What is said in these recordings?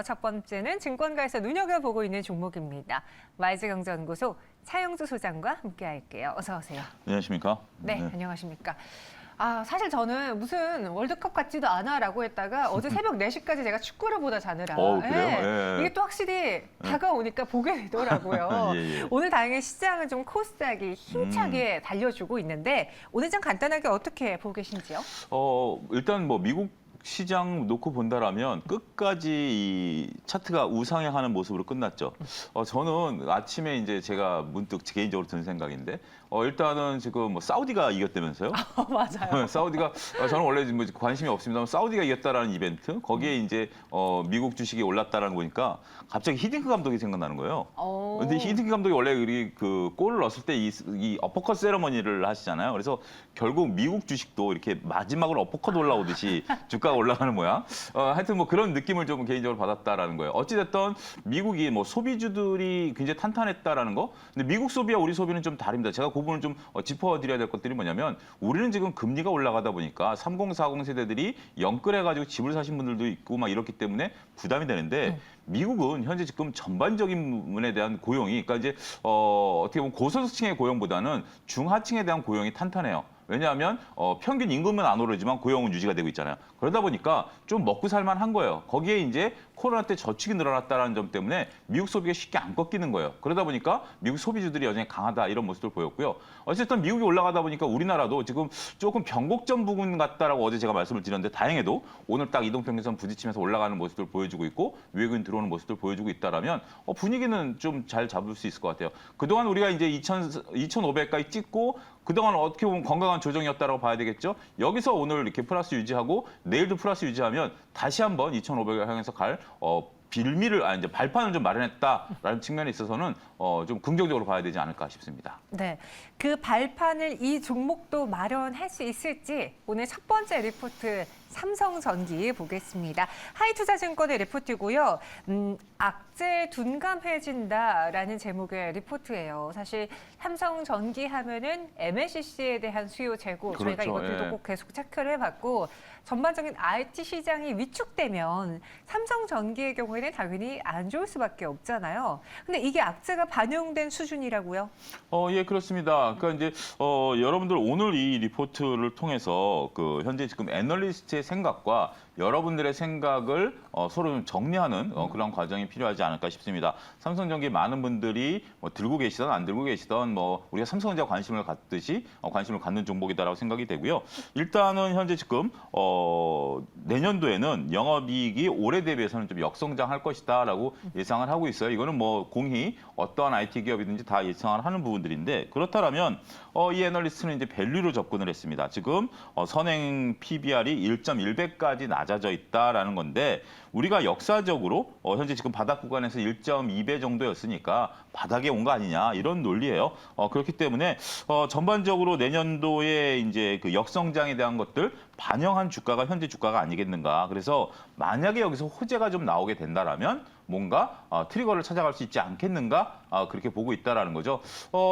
첫 번째는 증권가에서 눈여겨보고 있는 종목입니다. YG경제연구소 차영주 소장과 함께할게요. 어서 오세요. 안녕하십니까? 네, 안녕하십니까? 사실 저는 무슨 월드컵 같지도 않아라고 했다가 어제 새벽 4시까지 제가 축구를 보다 자느라 그래요? 이게 또 확실히 다가오니까 보게 되더라고요. 예. 오늘 다행히 시장은 좀 코스닥이 힘차게 달려주고 있는데 오늘 장 간단하게 어떻게 보고 계신지요? 일단 뭐 미국 시장 놓고 본다라면 끝까지 이 차트가 우상향하는 모습으로 끝났죠. 저는 아침에 이제 제가 문득 개인적으로 든 생각인데 일단은 지금 뭐 사우디가 이겼다면서요? 맞아요. 사우디가 저는 원래 뭐 관심이 없습니다만 사우디가 이겼다라는 이벤트 거기에 이제 미국 주식이 올랐다라는 거 보니까 갑자기 히딩크 감독이 생각나는 거예요. 근데 히딩크 감독이 원래 우리 그 골을 넣었을 때 이 어퍼컷 세레머니를 하시잖아요. 그래서 결국 미국 주식도 이렇게 마지막으로 어퍼컷 올라오듯이 주가가 올라가는 모양. 하여튼 뭐 그런 느낌을 좀 개인적으로 받았다라는 거예요. 어찌됐든 미국이 뭐 소비주들이 굉장히 탄탄했다라는 거. 근데 미국 소비와 우리 소비는 좀 다릅니다. 제가 그 부분을 좀 짚어드려야 될 것들이 뭐냐면 우리는 지금 금리가 올라가다 보니까 30, 40 세대들이 영끌해가지고 집을 사신 분들도 있고 막 이렇기 때문에 부담이 되는데 미국은 현재 지금 전반적인 부분에 대한 고용이 그러니까 이제 어떻게 보면 고소득층의 고용보다는 중하층에 대한 고용이 탄탄해요. 왜냐하면 평균 임금은 안 오르지만 고용은 유지가 되고 있잖아요. 그러다 보니까 좀 먹고 살만한 거예요. 거기에 이제 코로나 때 저축이 늘어났다는 점 때문에 미국 소비가 쉽게 안 꺾이는 거예요. 그러다 보니까 미국 소비주들이 여전히 강하다 이런 모습을 보였고요. 어쨌든 미국이 올라가다 보니까 우리나라도 지금 조금 변곡점 부분 같다라고 어제 제가 말씀을 드렸는데 다행히도 오늘 딱 이동평균선 부딪히면서 올라가는 모습들 보여주고 있고 외국인 들어오는 모습들 보여주고 있다라면 분위기는 좀 잘 잡을 수 있을 것 같아요. 그동안 우리가 이제 2,500까지 찍고 그동안 어떻게 보면 건강한 조정이었다고 봐야 되겠죠. 여기서 오늘 이렇게 플러스 유지하고 내일도 플러스 유지하면 다시 한번 2,500을 향해서 갈 빌미를 이제 발판을 좀 마련했다라는 측면에 있어서는 좀 긍정적으로 봐야 되지 않을까 싶습니다. 네, 그 발판을 이 종목도 마련할 수 있을지 오늘 첫 번째 리포트 삼성전기 보겠습니다. 하이투자증권의 리포트고요. 악재 둔감해진다라는 제목의 리포트예요. 사실 삼성전기 하면은 MLCC에 대한 수요 재고 저희가 이것들도 꼭 계속 체크를 해봤고 전반적인 IT 시장이 위축되면 삼성전기의 경우에는 당연히 안 좋을 수밖에 없잖아요. 근데 이게 악재가 반영된 수준이라고요? 예, 그렇습니다. 그러니까 이제 여러분들 오늘 이 리포트를 통해서 그 현재 지금 애널리스트의 생각과 여러분들의 생각을 서로 좀 정리하는 그런 과정이 필요하지 않을까 싶습니다. 삼성전기 많은 분들이 뭐 들고 계시던 안 들고 계시던 뭐 우리가 삼성전기에 관심을 갖듯이 관심을 갖는 종목이다라고 생각이 되고요. 일단은 현재 지금 내년도에는 영업이익이 올해 대비해서는 좀 역성장할 것이다라고 예상을 하고 있어요. 이거는 뭐 공히 어떠한 IT 기업이든지 다 예상을 하는 부분들인데 그렇다면 이 애널리스트는 이제 밸류로 접근을 했습니다. 지금 선행 PBR이 1.1배까지 낮아져 있다라는 건데 우리가 역사적으로 현재 지금 바닥 구간에서 1.2배 정도였으니까 바닥에 온 거 아니냐 이런 논리예요. 그렇기 때문에 전반적으로 내년도에 이제 그 역성장에 대한 것들 반영한 주가가 현재 주가가 아니겠는가. 그래서 만약에 여기서 호재가 좀 나오게 된다라면 뭔가 트리거를 찾아갈 수 있지 않겠는가 그렇게 보고 있다라는 거죠.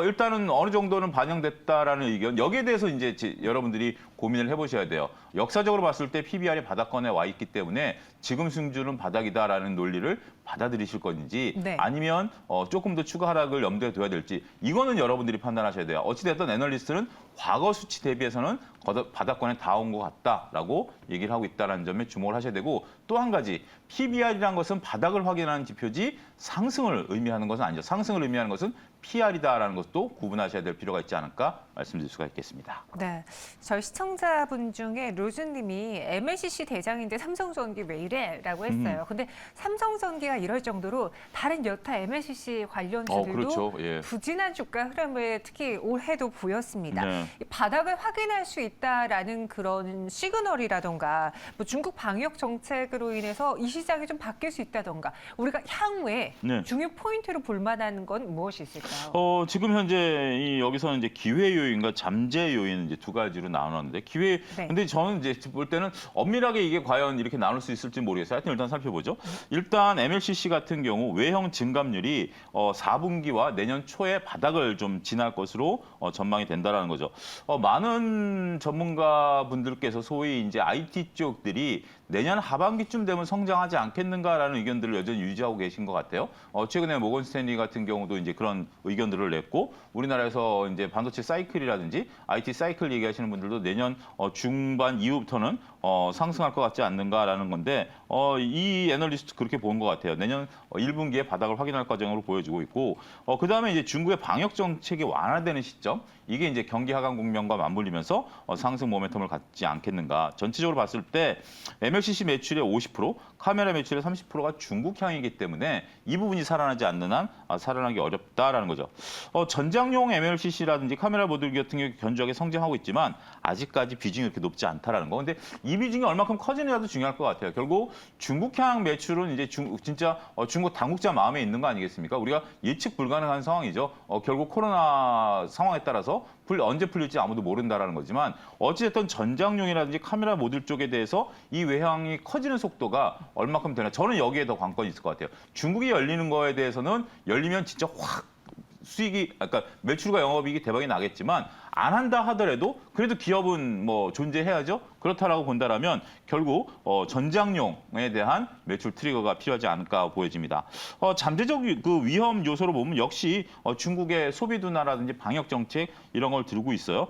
일단은 어느 정도는 반영됐다라는 의견. 여기에 대해서 이제 여러분들이 고민을 해보셔야 돼요. 역사적으로 봤을 때 PBR이 바닥권에 와 있기 때문에 지금 수준은 바닥이다라는 논리를 받아들이실 건지 아니면 조금 더 추가 하락을 염두에 둬야 될지 이거는 여러분들이 판단하셔야 돼요. 어찌됐든 애널리스트는 과거 수치 대비해서는 바닥권에 다 온 것 같다라고 얘기를 하고 있다는 점에 주목을 하셔야 되고 또 한 가지 PBR이라는 것은 바닥을 확인하는 지표지 상승을 의미하는 것은 아니죠. 상승을 의미하는 것은 PR이다라는 것도 구분하셔야 될 필요가 있지 않을까 말씀드릴 수가 있겠습니다. 네, 저희 시청자분 중에 로즈님이 MLCC 대장인데 삼성전기 왜 이래?라고 했어요. 근데 삼성전기가 이럴 정도로 다른 여타 MLCC 관련주들도 부진한 주가 흐름을 특히 올해도 보였습니다. 이 바닥을 확인할 수 있다라는 그런 시그널이라던가 뭐 중국 방역 정책으로 인해서 이 시장이 좀 바뀔 수 있다던가 우리가 향후에 중요 포인트로 볼 만한 건 무엇이 있을까요? 지금 현재 여기서는 이제 기회 요인과 잠재 요인 이제 두 가지로 나눴는데 근데 저는 이제 볼 때는 엄밀하게 이게 과연 이렇게 나눌 수 있을지 모르겠어요. 하여튼 일단 살펴보죠. 일단 MLCC 같은 경우 외형 증감률이 4분기와 내년 초에 바닥을 좀 지날 것으로 전망이 된다라는 거죠. 많은 전문가분들께서 소위 이제 IT 쪽들이 내년 하반기쯤 되면 성장하지 않겠는가라는 의견들을 여전히 유지하고 계신 것 같아요. 최근에 모건 스탠리 같은 경우도 이제 그런 의견들을 냈고 우리나라에서 이제 반도체 사이클이라든지 IT 사이클 얘기하시는 분들도 내년 중반 이후부터는 상승할 것 같지 않는가라는 건데 이 애널리스트 그렇게 본 것 같아요. 내년 1분기에 바닥을 확인할 과정으로 보여지고 있고 그다음에 이제 중국의 방역 정책이 완화되는 시점 이게 이제 경기 하강 국면과 맞물리면서 상승 모멘텀을 갖지 않겠는가. 전체적으로 봤을 때 MLCC 매출의 50%, 카메라 매출의 30%가 중국향이기 때문에 이 부분이 살아나지 않는 한 살아나기 어렵다라는 거죠. 전장용 MLCC라든지 카메라 모듈 같은 경우 견조하게 성장하고 있지만 아직까지 비중이 그렇게 높지 않다라는 거. 근데 이 비중이 얼마큼 커지느냐도 중요할 것 같아요. 결국 중국향 매출은 이제 진짜 중국 당국자 마음에 있는 거 아니겠습니까? 우리가 예측 불가능한 상황이죠. 결국 코로나 상황에 따라서 언제 풀릴지 아무도 모른다라는 거지만 어찌됐든 전장용이라든지 카메라 모듈 쪽에 대해서 이 외향이 커지는 속도가 얼마큼 되나 저는 여기에 더 관건이 있을 것 같아요. 중국이 열리는 거에 대해서는 열리면 진짜 확 수익이 그러니까 매출과 영업이익이 대박이 나겠지만 안 한다 하더라도 그래도 기업은 뭐 존재해야죠. 그렇다라고 본다라면 결국 전장용에 대한 매출 트리거가 필요하지 않을까 보여집니다. 잠재적 그 위험 요소로 보면 역시 중국의 소비 둔화라든지 방역 정책 이런 걸 들고 있어요.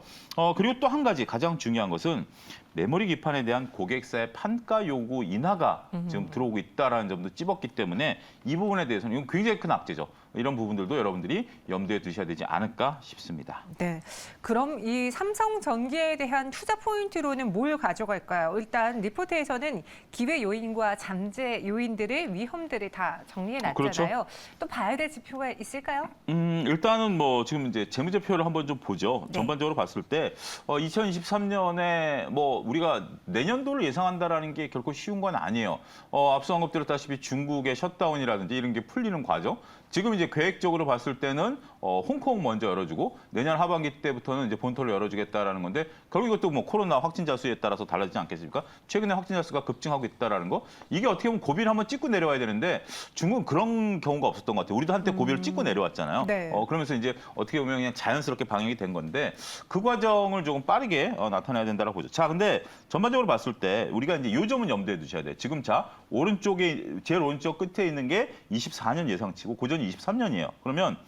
그리고 또 한 가지 가장 중요한 것은 메모리 기판에 대한 고객사의 판가 요구 인하가 지금 들어오고 있다라는 점도 찝었기 때문에 이 부분에 대해서는 이건 굉장히 큰 악재죠. 이런 부분들도 여러분들이 염두에 두셔야 되지 않을까 싶습니다. 네. 그럼 이 삼성전기에 대한 투자 포인트로는 뭘 가져갈까요? 일단 리포트에서는 기회 요인과 잠재 요인들의 위험들을 다 정리해 놨잖아요. 그렇죠. 또 봐야 될 지표가 있을까요? 일단은 뭐 지금 이제 재무제표를 한번 좀 보죠. 네. 전반적으로 봤을 때 2023년에 뭐 우리가 내년도를 예상한다라는 게 결코 쉬운 건 아니에요. 앞서 언급드렸다시피 중국의 셧다운이라든지 이런 게 풀리는 과정. 지금 이제 계획적으로 봤을 때는 홍콩 먼저 열어주고 내년 하반기 때부터는 이제 본토를 열어주겠다라는 건데 결국 이것도 뭐 코로나 확진자 수에 따라서 달라지지 않겠습니까? 최근에 확진자 수가 급증하고 있다라는 거 이게 어떻게 보면 고비를 한번 찍고 내려와야 되는데 중국은 그런 경우가 없었던 것 같아요. 우리도 한때 고비를 찍고 내려왔잖아요. 네. 그러면서 이제 어떻게 보면 그냥 자연스럽게 방역이 된 건데 그 과정을 조금 빠르게 나타내야 된다고 보죠. 자, 근데 전반적으로 봤을 때 우리가 이제 요 점은 염두에 두셔야 돼요. 지금 자 오른쪽에 제일 오른쪽 끝에 있는 게 24년 예상치고 고전이 23년이에요. 그러면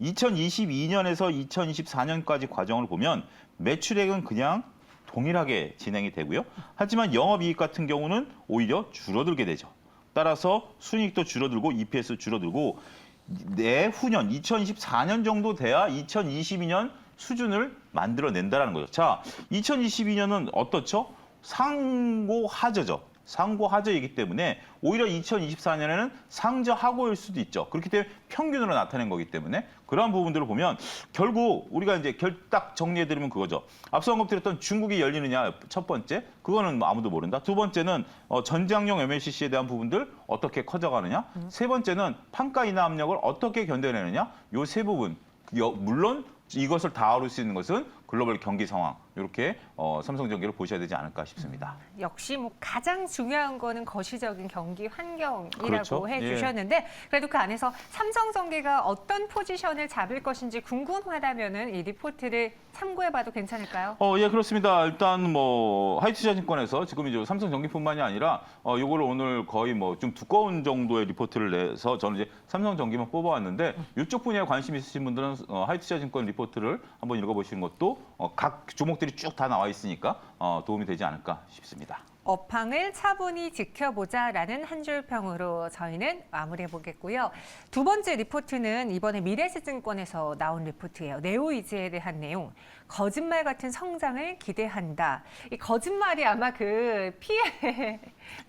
2022년에서 2024년까지 과정을 보면 매출액은 그냥 동일하게 진행이 되고요. 하지만 영업이익 같은 경우는 오히려 줄어들게 되죠. 따라서 순이익도 줄어들고 EPS 줄어들고 내후년 2024년 정도 돼야 2022년 수준을 만들어낸다는 거죠. 자, 2022년은 어떻죠? 상고하저죠. 상고하저이기 때문에 오히려 2024년에는 상저하고일 수도 있죠. 그렇기 때문에 평균으로 나타낸 거기 때문에 그러한 부분들을 보면 결국 우리가 이제 딱 정리해드리면 그거죠. 앞서 언급드렸던 중국이 열리느냐 첫 번째, 그거는 아무도 모른다. 두 번째는 전장용 MLCC에 대한 부분들 어떻게 커져가느냐. 세 번째는 판가 인하 압력을 어떻게 견뎌내느냐. 요 세 부분. 물론 이것을 다룰 수 있는 것은 글로벌 경기 상황 이렇게 삼성전기를 보셔야 되지 않을까 싶습니다. 역시 뭐 가장 중요한 거는 거시적인 경기 환경이라고 그렇죠. 해주셨는데 그래도 그 안에서 삼성전기가 어떤 포지션을 잡을 것인지 궁금하다면은 이 리포트를 참고해봐도 괜찮을까요? 예, 그렇습니다. 일단 뭐 하이투자증권에서 지금 이제 삼성전기뿐만이 아니라 요거를 오늘 거의 뭐 좀 두꺼운 정도의 리포트를 내서 저는 이제 삼성전기만 뽑아왔는데 이쪽 분야에 관심 있으신 분들은 하이투자증권 리포트를 한번 읽어보시는 것도 각 종목들이 쭉 다 나와 있으니까 도움이 되지 않을까 싶습니다. 업황을 차분히 지켜보자라는 한 줄 평으로 저희는 마무리해 보겠고요. 두 번째 리포트는 이번에 미래에셋증권에서 나온 리포트예요. 네오이즈에 대한 내용. 거짓말 같은 성장을 기대한다. 이 거짓말이 아마 그 피해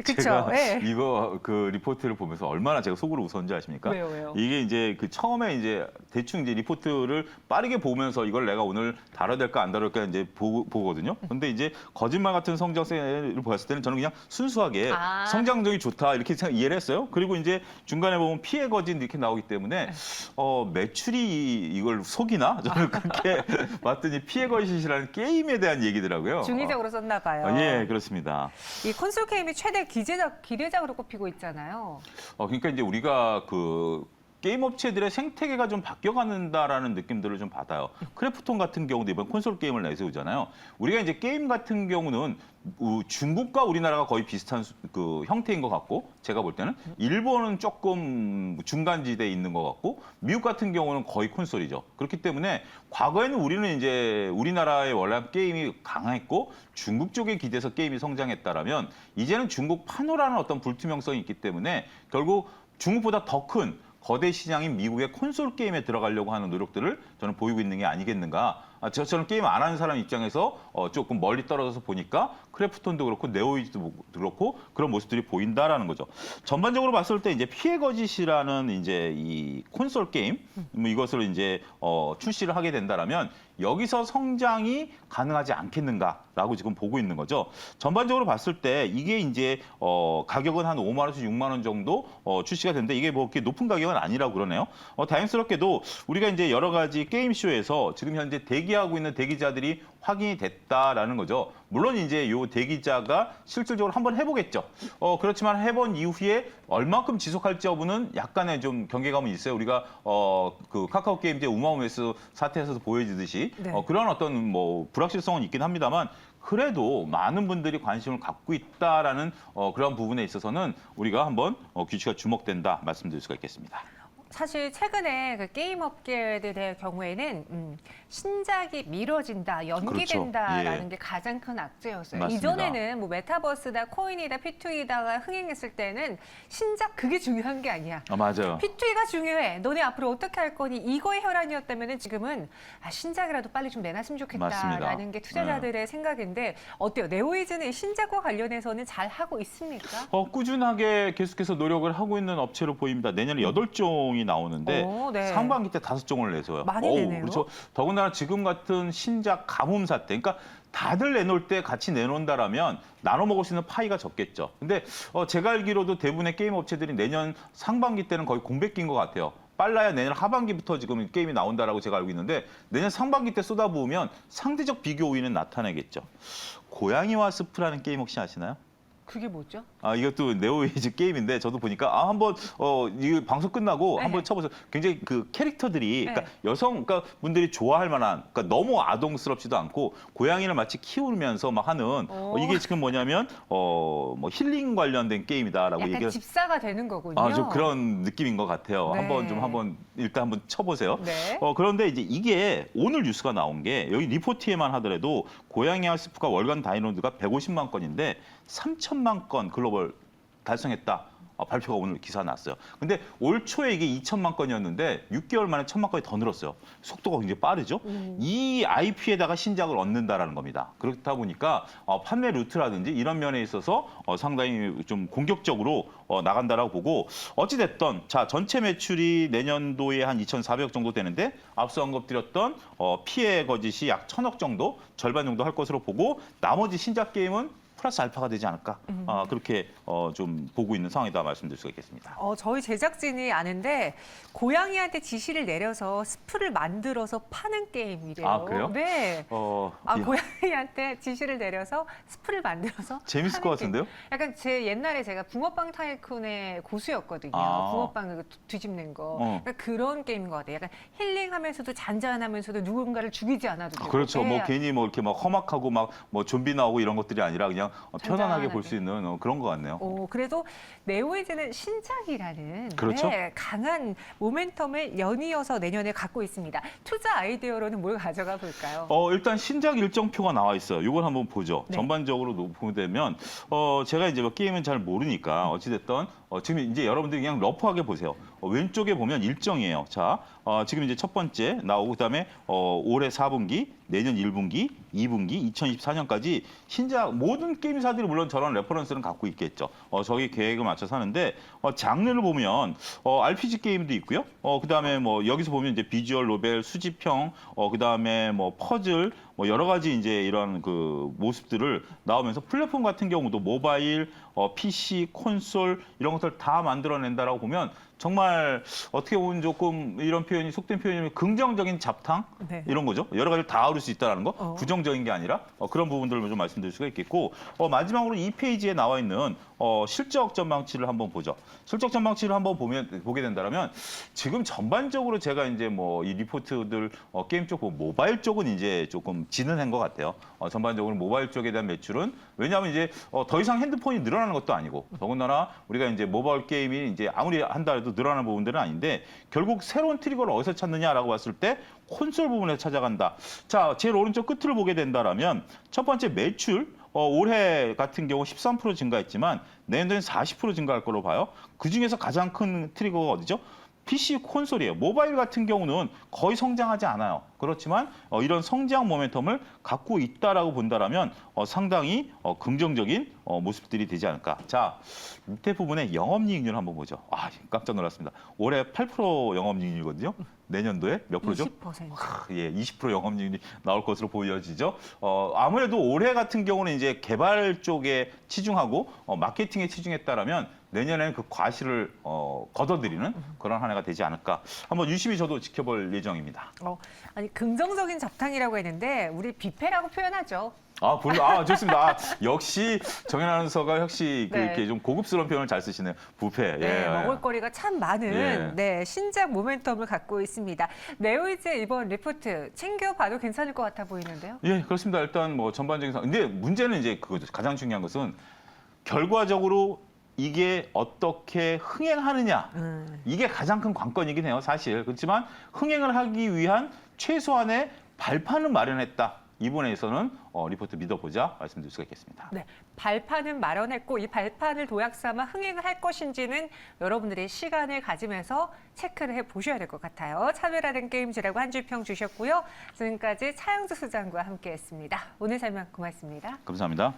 그렇죠. 제가 네. 이거 그 리포트를 보면서 얼마나 제가 속으로 웃었는지 아십니까? 왜요? 이게 이제 그 처음에 이제 대충 이제 리포트를 빠르게 보면서 이걸 내가 오늘 다뤄야 될까 안 다룰까 이제 보거든요. 근데 이제 거짓말 같은 성장세를 보았을 때는 저는 그냥 순수하게 성장성이 좋다 이렇게 이해를 했어요. 그리고 이제 중간에 보면 피해 거짓 이렇게 나오기 때문에 매출이 이걸 속이나 저는 그렇게 봤더니 피해 거짓이라는 게임에 대한 얘기더라고요. 중의적으로 썼나 봐요. 예, 그렇습니다. 이 콘솔 게임이 최대 기대작으로 꼽히고 있잖아요. 그러니까 이제 우리가 그 게임 업체들의 생태계가 좀 바뀌어간다라는 느낌들을 좀 받아요. 크래프톤 같은 경우도 이번 콘솔 게임을 내세우잖아요. 우리가 이제 게임 같은 경우는 중국과 우리나라가 거의 비슷한 그 형태인 것 같고, 제가 볼 때는 일본은 조금 중간지대에 있는 것 같고, 미국 같은 경우는 거의 콘솔이죠. 그렇기 때문에 과거에는 우리는 이제 우리나라의 원래 게임이 강했고 중국 쪽에 기대서 게임이 성장했다라면, 이제는 중국 판호라는 어떤 불투명성이 있기 때문에 결국 중국보다 더 큰 거대 시장인 미국의 콘솔 게임에 들어가려고 하는 노력들을 저는 보이고 있는 게 아니겠는가. 저처럼 게임 안 하는 사람 입장에서 조금 멀리 떨어져서 보니까 크래프톤도 그렇고 네오이즈도 그렇고 그런 모습들이 보인다라는 거죠. 전반적으로 봤을 때 이제 피해 거짓이라는 이제 이 콘솔 게임 뭐 이것을 이제 출시를 하게 된다라면 여기서 성장이 가능하지 않겠는가라고 지금 보고 있는 거죠. 전반적으로 봤을 때 이게 이제 가격은 한 5만 원에서 6만 원 정도 출시가 되는데, 이게 뭐 그렇게 높은 가격은 아니라고 그러네요. 다행스럽게도 우리가 이제 여러 가지 게임쇼에서 지금 현재 대기하고 있는 대기자들이 확인이 됐다라는 거죠. 물론 이제 요 대기자가 실질적으로 한번 해보겠죠. 그렇지만 해본 이후에 얼만큼 지속할지 여부는 약간의 좀 경계감은 있어요. 우리가 그 카카오 게임즈 우마우메스 사태에서도 보여지듯이 네. 그런 어떤 뭐 불확실성은 있긴 합니다만, 그래도 많은 분들이 관심을 갖고 있다라는 그런 부분에 있어서는 우리가 한번 규칙가 주목된다 말씀드릴 수가 있겠습니다. 사실 최근에 그 게임 업계들의 경우에는 신작이 미뤄진다, 연기된다라는 그렇죠. 예. 게 가장 큰 악재였어요. 맞습니다. 이전에는 뭐 메타버스다, 코인이다, P2E다가 흥행했을 때는 신작 그게 중요한 게 아니야. 맞아요. P2E가 중요해. 너네 앞으로 어떻게 할 거니? 이거의 혈안이었다면 지금은 신작이라도 빨리 좀 내놨으면 좋겠다라는 맞습니다. 게 투자자들의 생각인데 어때요? 네오이즈는 신작과 관련해서는 잘 하고 있습니까? 꾸준하게 계속해서 노력을 하고 있는 업체로 보입니다. 내년에 8종이 나오는데 네. 상반기 때 5종을 내서요. 많이 내네요. 그렇죠. 더군다나 지금 같은 신작 가뭄 사태, 그러니까 다들 내놓을 때 같이 내놓는다라면 나눠 먹을 수 있는 파이가 적겠죠. 근데 제가 알기로도 대부분의 게임 업체들이 내년 상반기 때는 거의 공백기인 것 같아요. 빨라야 내년 하반기부터 지금 게임이 나온다라고 제가 알고 있는데, 내년 상반기 때 쏟아부으면 상대적 비교 우위는 나타나겠죠. 고양이와 숲이라는 게임 혹시 아시나요? 그게 뭐죠? 이것도 네오이즈 게임인데, 저도 보니까 한번 이 방송 끝나고 네. 한번 쳐보세요. 굉장히 그 캐릭터들이 네. 그러니까 그러니까 분들이 좋아할 만한, 그러니까 너무 아동스럽지도 않고 고양이를 마치 키우면서 막 하는 이게 지금 뭐냐면 뭐 힐링 관련된 게임이다라고 약간 얘기를. 집사가 되는 거군요. 좀 그런 느낌인 것 같아요. 네. 일단 한번 쳐보세요. 네. 그런데 이제 이게 오늘 뉴스가 나온 게, 여기 리포트에만 하더라도 고양이와 스프가 월간 다운로드가 150만 건인데 3천만 건 글로벌 달성했다. 발표가 오늘 기사 났어요. 근데 올 초에 이게 2천만 건이었는데 6개월 만에 1천만 건이 더 늘었어요. 속도가 굉장히 빠르죠. 이 IP에다가 신작을 얻는다라는 겁니다. 그렇다 보니까 판매 루트라든지 이런 면에 있어서 상당히 좀 공격적으로 나간다라고 보고, 어찌됐든 자, 전체 매출이 내년도에 한 2,400억 정도 되는데 앞서 언급드렸던 피해 거짓이 약 1,000억 정도, 절반 정도 할 것으로 보고, 나머지 신작 게임은 플러스 알파가 되지 않을까, 그렇게 좀 보고 있는 상황이다 말씀드릴 수가 있겠습니다. 저희 제작진이 아는데 고양이한테 지시를 내려서 스프를 만들어서 파는 게임이래요. 그래요? 네. 예. 고양이한테 지시를 내려서 스프를 만들어서 재밌을 파는 것 같은데요? 게임. 약간 옛날에 제가 붕어빵 타이쿤의 고수였거든요. 붕어빵 뒤집는 거. 그러니까 그런 게임인 것 같아요. 약간 힐링하면서도 잔잔하면서도 누군가를 죽이지 않아도 되고. 그렇죠. 뭐 네. 괜히 뭐 이렇게 막 험악하고 막 뭐 좀비 나오고 이런 것들이 아니라 그냥 편안하게 볼 잔잔하게. 수 있는 그런 것 같네요. 그래도 네오이즈는 신작이라는 그렇죠. 강한 모멘텀을 연이어서 내년에 갖고 있습니다. 투자 아이디어로는 뭘 가져가 볼까요? 일단 신작 일정표가 나와 있어요. 이걸 한번 보죠. 네. 전반적으로 보면 제가 이제 뭐 게임은 잘 모르니까 어찌됐든 지금 이제 여러분들이 그냥 러프하게 보세요. 왼쪽에 보면 일정이에요. 자, 지금 이제 첫 번째 나오고, 그다음에 올해 4분기, 내년 1분기, 2분기, 2024년까지 신작 모든 게임사들이 물론 저런 레퍼런스는 갖고 있겠죠. 저희 계획을 맞춰서 하는데, 장르를 보면 RPG 게임도 있고요. 그다음에 뭐 여기서 보면 이제 비주얼 노벨, 수집형, 그다음에 뭐 퍼즐, 뭐 여러 가지 이제 이런 그 모습들을 나오면서, 플랫폼 같은 경우도 모바일, PC, 콘솔 이런 것들 다 만들어낸다라고 보면 정말 어떻게 보면 조금 이런 표현이 속된 표현이면 긍정적인 잡탕 네. 이런 거죠. 여러 가지를 다 아울 수 있다는 거. 부정적인 게 아니라 그런 부분들을 좀 말씀드릴 수가 있겠고 마지막으로 이 페이지에 나와 있는 실적 전망치를 한번 보죠. 실적 전망치를 한번 보게 된다면 지금 전반적으로 제가 이제 뭐 이 리포트들 게임 쪽, 모바일 쪽은 이제 조금 진행한 것 같아요. 전반적으로 모바일 쪽에 대한 매출은 왜냐하면 이제 더 이상 핸드폰이 늘어나는 것도 아니고 더군다나 우리가 이제 모바일 게임이 이제 아무리 한다 해도 늘어나는 부분들은 아닌데 결국 새로운 트리거를 어디서 찾느냐라고 봤을 때 콘솔 부분에서 찾아간다. 자, 제일 오른쪽 끝을 보게 된다라면 첫 번째 매출 올해 같은 경우 13% 증가했지만 내년도엔 40% 증가할 걸로 봐요. 그중에서 가장 큰 트리거가 어디죠? PC 콘솔이에요. 모바일 같은 경우는 거의 성장하지 않아요. 그렇지만 이런 성장 모멘텀을 갖고 있다라고 본다라면 상당히 긍정적인 모습들이 되지 않을까. 자, 밑에 부분에 영업이익률 한번 보죠. 아, 깜짝 놀랐습니다. 올해 8% 영업이익률이거든요. 내년도에 몇 프로죠? 20%. 예, 20% 영업이익률이 나올 것으로 보여지죠. 아무래도 올해 같은 경우는 이제 개발 쪽에 치중하고 마케팅에 치중했다라면 내년에는 그 과실을 걷어들이는 그런 한 해가 되지 않을까. 한번 유심히 저도 지켜볼 예정입니다. 아니 긍정적인 잡탕이라고 했는데 우리 뷔페라고 표현하죠. 좋습니다. 역시 정연 아나운서가 역시 네. 그렇게 좀 고급스러운 표현을 잘 쓰시네요. 뷔페. 네, 예. 먹을거리가 참 많은 예. 네, 신작 모멘텀을 갖고 있습니다. 네오이즈 이번 리포트 챙겨봐도 괜찮을 것 같아 보이는데요. 예, 그렇습니다. 일단 뭐 전반적인 근데 문제는 이제 그거죠. 가장 중요한 것은 결과적으로 이게 어떻게 흥행하느냐. 이게 가장 큰 관건이긴 해요, 사실. 그렇지만 흥행을 하기 위한 최소한의 발판을 마련했다. 이번에서는 리포트 믿어보자 말씀드릴 수가 있겠습니다. 네, 발판은 마련했고 이 발판을 도약 삼아 흥행을 할 것인지는 여러분들이 시간을 가지면서 체크를 해보셔야 될 것 같아요. 차별화된 게임즈라고 한 줄 평 주셨고요. 지금까지 차영주 소장과 함께했습니다. 오늘 설명 고맙습니다. 감사합니다.